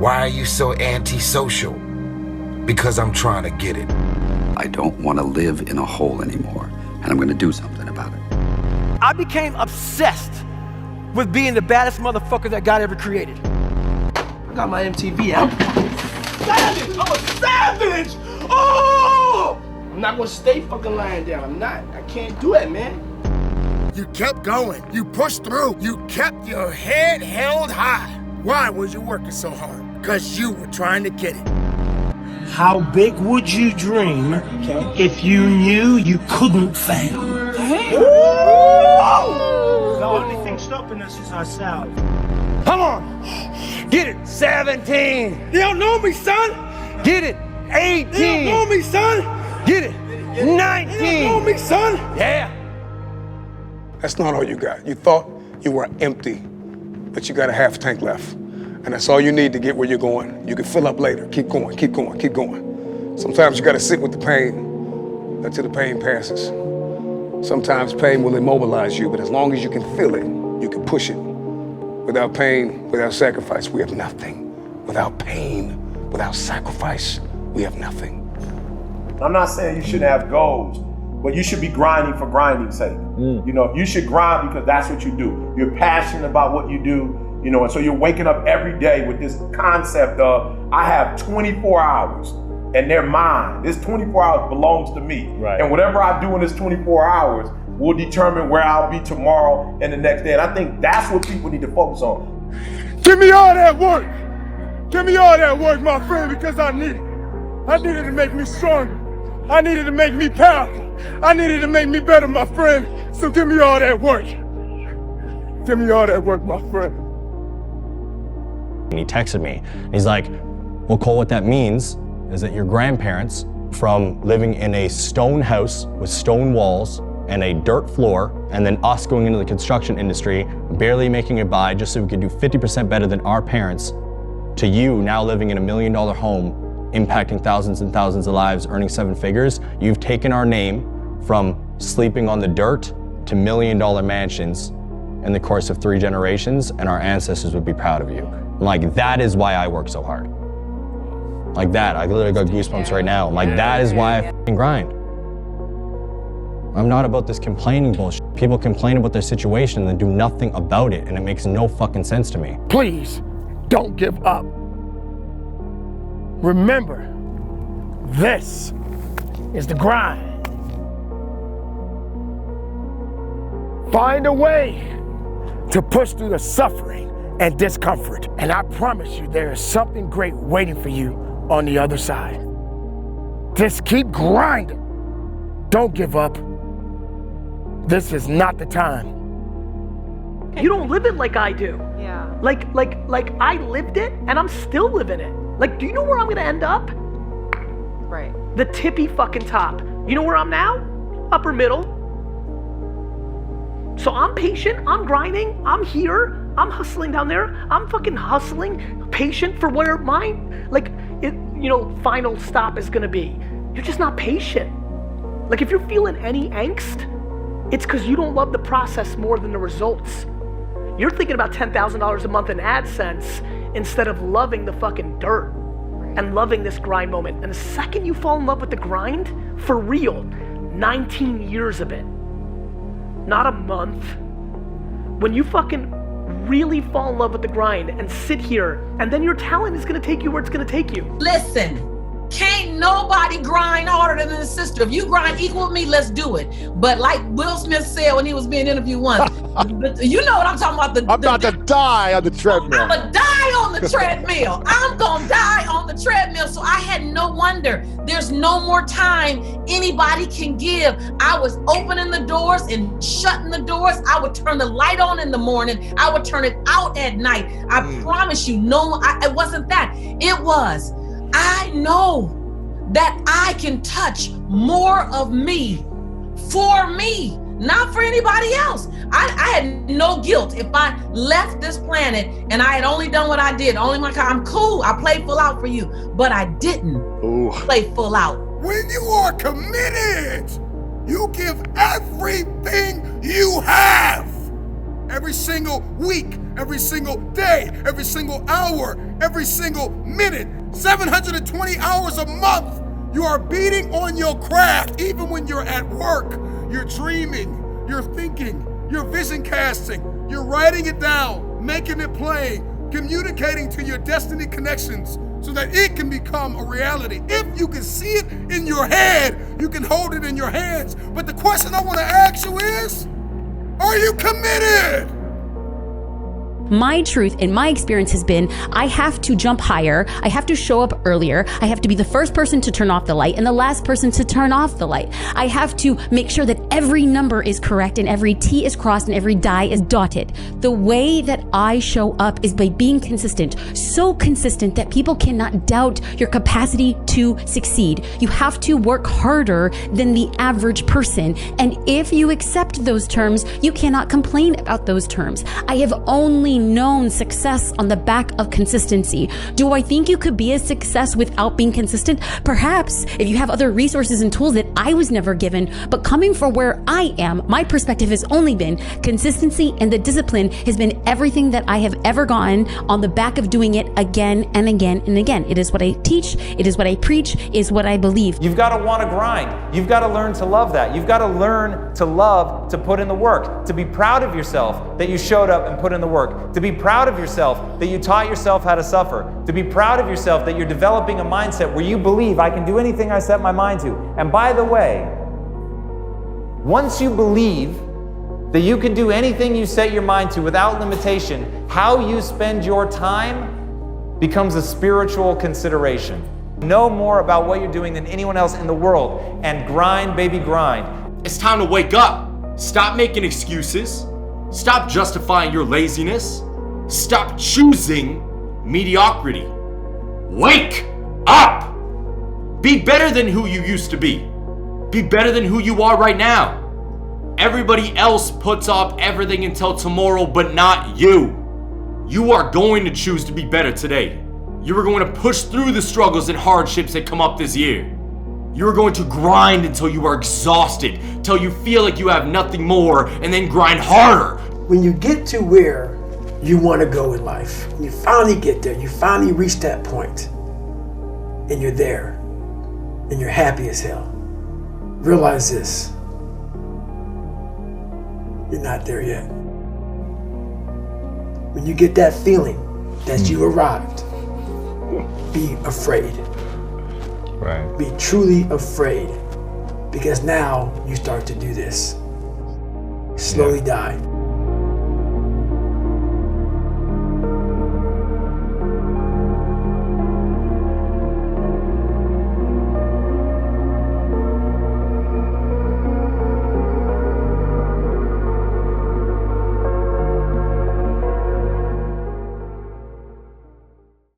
Why are you so antisocial? Because I'm trying to get it. I don't want to live in a hole anymore, and I'm going to do something about it. I became obsessed with being the baddest motherfucker that God ever created. I got my MTV out. Savage! I'm a savage! Oh! I'm not gonna stay fucking lying down. I'm not. I can't do it, man. You kept going. You pushed through. You kept your head held high. Why was you working so hard? Because you were trying to get it. How big would you dream if you knew you couldn't fail? The only thing stopping us is ourselves. Come on! Get it! 17! You don't know me, son! Get it! 18! You don't know me, son! Get it! 19! You don't know me, son! Yeah! That's not all you got. You thought you were empty, but you got a half tank left. And that's all you need to get where you're going. You can fill up later. Keep going, keep going, keep going. Sometimes you gotta sit with the pain until the pain passes. Sometimes pain will immobilize you, but as long as you can feel it, you can push it. Without pain, without sacrifice, we have nothing. Without pain, without sacrifice, we have nothing. I'm not saying you shouldn't have goals, but you should be grinding for grinding's sake. You know, you should grind because that's what you do. You're passionate about what you do, you know, and so you're waking up every day with this concept of, I have 24 hours and they're mine. This 24 hours belongs to me. Right. And whatever I do in this 24 hours will determine where I'll be tomorrow and the next day. And I think that's what people need to focus on. Give me all that work. Give me all that work, my friend, because I need it. I need it to make me stronger. I need it to make me powerful. I need it to make me better, my friend. So give me all that work. Give me all that work, my friend. And he texted me. He's like, well, Cole, what that means is that your grandparents, from living in a stone house with stone walls and a dirt floor, and then us going into the construction industry, barely making it by just so we could do 50% better than our parents, to you now living in $1 million home, impacting thousands and thousands of lives, earning 7 figures. You've taken our name from sleeping on the dirt to $1 million mansions in the course of 3 generations, and our ancestors would be proud of you. I'm like, that is why I work so hard. Like that, I literally got goosebumps right now. I'm like, that is why I fucking grind. I'm not about this complaining bullshit. People complain about their situation and then do nothing about it, and it makes no fucking sense to me. Please, don't give up. Remember, this is the grind. Find a way to push through the suffering and discomfort. And I promise you, there is something great waiting for you on the other side. Just keep grinding. Don't give up. This is not the time. You don't live it like I do. Yeah. Like I lived it and I'm still living it. Like, do you know where I'm gonna end up? Right. The tippy fucking top. You know where I'm now? Upper middle. So I'm patient, I'm grinding, I'm here, I'm hustling down there, I'm fucking hustling, patient for where mine, final stop is gonna be. You're just not patient. Like, if you're feeling any angst, it's because you don't love the process more than the results. You're thinking about $10,000 a month in AdSense instead of loving the fucking dirt and loving this grind moment. And the second you fall in love with the grind, for real, 19 years of it, not a month. When you fucking really fall in love with the grind and sit here, and then your talent is gonna take you where it's gonna take you. Listen, can't nobody grind harder than his sister. If you grind equal with me, let's do it. But like Will Smith said when he was being interviewed once, you know what I'm talking about. I'm about to die on the treadmill. I'm gonna die on the treadmill. I'm gonna die on the treadmill. So I had no wonder. There's no more time anybody can give. I was opening the doors and shutting the doors. I would turn the light on in the morning. I would turn it out at night. I promise you, it wasn't that. It was, I know that I can touch more of me for me, not for anybody else. I had no guilt if I left this planet and I had only done what I did. I'm cool. I played full out for you, but I didn't play full out. When you are committed, you give everything you have. every single week, every single day, every single hour, every single minute, 720 hours a month. You are beating on your craft even when you're at work. You're dreaming, you're thinking, you're vision casting, you're writing it down, making it plain, communicating to your destiny connections so that it can become a reality. If you can see it in your head, you can hold it in your hands. But the question I want to ask you is, are you committed? My truth and my experience has been I have to jump higher. I have to show up earlier. I have to be the first person to turn off the light and the last person to turn off the light. I have to make sure that every number is correct and every T is crossed and every die is dotted. The way that I show up is by being consistent, so consistent that people cannot doubt your capacity to succeed. You have to work harder than the average person. And if you accept those terms, you cannot complain about those terms. I have only known success on the back of consistency. Do I think you could be a success without being consistent? Perhaps, if you have other resources and tools that I was never given. But coming from where I am, my perspective has only been consistency, and the discipline has been everything that I have ever gotten on the back of doing it again and again and again. It is what I teach, it is what I preach, it is what I believe. You've got to want to grind. You've got to learn to love that. You've got to learn to love to put in the work, to be proud of yourself that you showed up and put in the work, to be proud of yourself that you taught yourself how to suffer, to be proud of yourself that you're developing a mindset where you believe I can do anything I set my mind to. And by the way, once you believe that you can do anything you set your mind to without limitation, how you spend your time becomes a spiritual consideration. Know more about what you're doing than anyone else in the world, and grind, baby, grind. It's time to wake up. Stop making excuses. Stop justifying your laziness. Stop choosing mediocrity. Wake up! Be better than who you used to be. Be better than who you are right now. Everybody else puts off everything until tomorrow, but not you. You are going to choose to be better today. You are going to push through the struggles and hardships that come up this year. You are going to grind until you are exhausted, till you feel like you have nothing more, and then grind harder. When you get to where you want to go in life, when you finally get there, you finally reach that point, and you're there, and you're happy as hell. Realize this, you're not there yet. When you get that feeling that you arrived, be afraid. Right. Be truly afraid, because now you start to do this. Slowly die.